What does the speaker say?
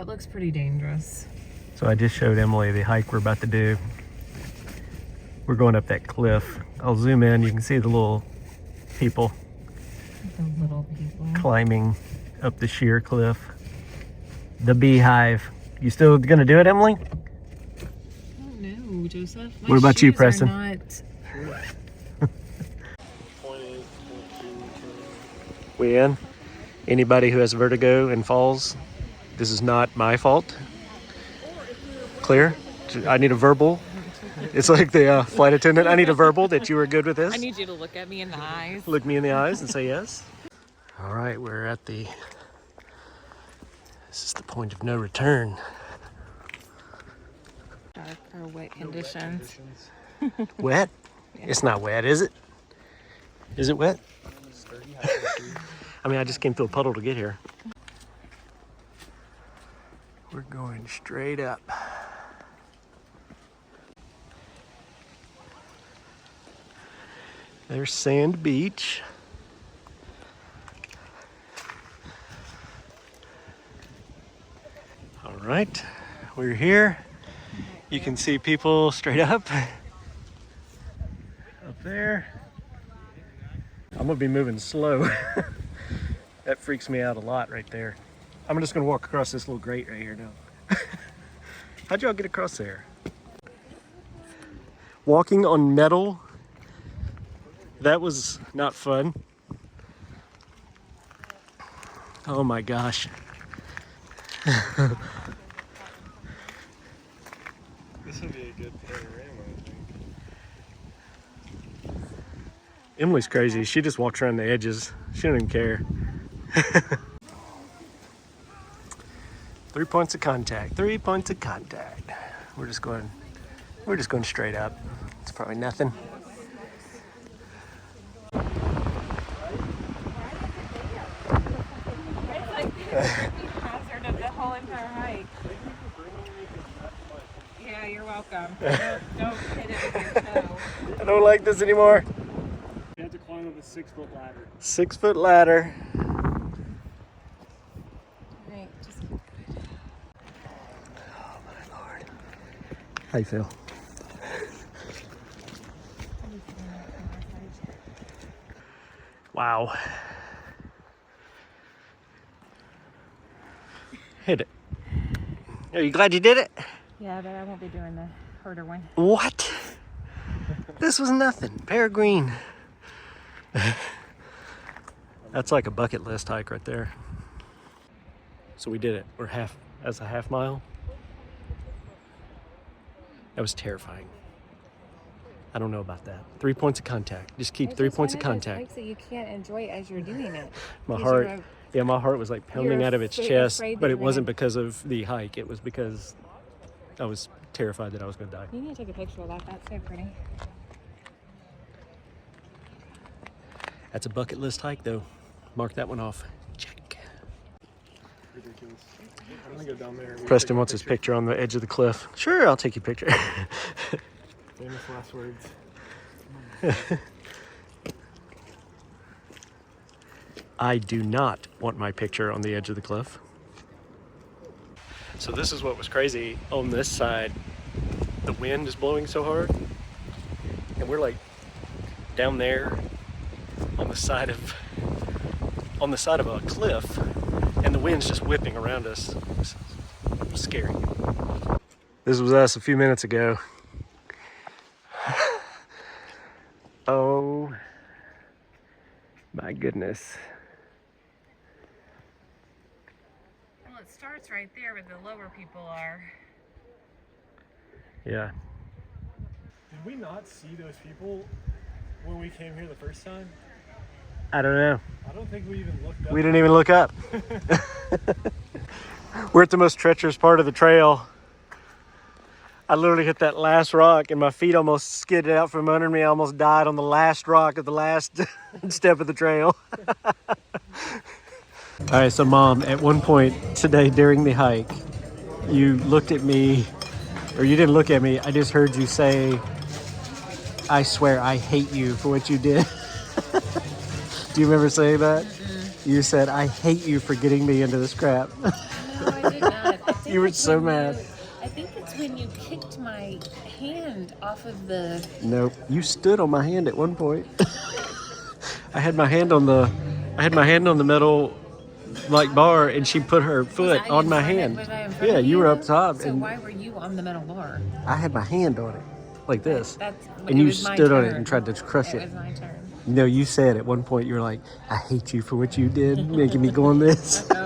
That looks pretty dangerous. So I just showed Emily the hike we're about to do. We're going up that cliff. I'll zoom in. You can see the little people. The little people. Climbing up the sheer cliff. The Beehive. You still gonna do it, Emily? I don't know, Joseph. What about you, Preston? We in? Anybody who has vertigo and falls, this is not my fault. Clear? I need a verbal. It's like the flight attendant. I need a verbal that you were good with this. I need you to look at me in the eyes. Look me in the eyes and say yes. All right, we're at the... This is the point of no return. Dark or wet conditions. Wet? Yeah. It's not wet, is it? Is it wet? I mean, I just came through a puddle to get here. We're going straight up. There's Sand Beach. All right, we're here. You can see people straight up there. I'm gonna be moving slow. That freaks me out a lot right there. I'm just gonna walk across this little grate right here now. How'd y'all get across there? Walking on metal, that was not fun. Oh my gosh. This would be a good panorama, I think. Emily's crazy. She just walks around the edges. She don't even care. 3 points of contact. 3 points of contact. We're just going straight up. It's probably nothing. It's like the hazard of the whole entire hike. Yeah, you're welcome. Don't hit it with your toe. I don't like this anymore. You have to climb up a 6-foot ladder. 6-foot ladder. Right, just keep good. Oh my Lord. How you feel? Wow. Hit it. Are you glad you did it? Yeah, but I won't be doing the harder one. What? This was nothing. Peregrine. That's like a bucket list hike right there. So we did it. We're that's a half mile. That was terrifying. I don't know about that. 3 points of contact. Just keep 3 points of contact. So you can't enjoy it as you're doing it. My heart, my heart was like pounding out of its chest, but it wasn't because of the hike. It was because I was terrified that I was going to die. You need to take a picture of that. That's so pretty. That's a bucket list hike, though. Mark that one off. Check. Ridiculous. I'm gonna go down there. Preston wants his picture on the edge of the cliff. Sure, I'll take your picture. Famous last words. I do not want my picture on the edge of the cliff. So this is what was crazy. On this side, the wind is blowing so hard, and we're like down there on the side of a cliff, and the wind's just whipping around us. It's scary. This was us a few minutes ago. Oh my goodness. Well, it starts right there where the lower people are. Yeah. Did we not see those people when we came here the first time? I don't know. I don't think we even looked up. We didn't even look up. We're at the most treacherous part of the trail. I literally hit that last rock and my feet almost skidded out from under me. I almost died on the last rock of the last step of the trail. All right, so Mom, at one point today during the hike, you looked at me, or you didn't look at me, I just heard you say, I swear I hate you for what you did. Do you remember saying that? You said, I hate you for getting me into this crap. No, I did not. I think You were it's so when mad. I think it's when you kicked my hand off of the. Nope. You stood on my hand at one point. I had my hand on the metal like bar, and she put her foot Was I on in my front hand. Of, was I in front Yeah, of you were up though? top, So and why were you on the metal bar? I had my hand on it like this, That's and it you was my stood on it turn. and tried to crush It it. was my turn. You know, you said at one point you were like, "I hate you for what you did, making me go on this." No,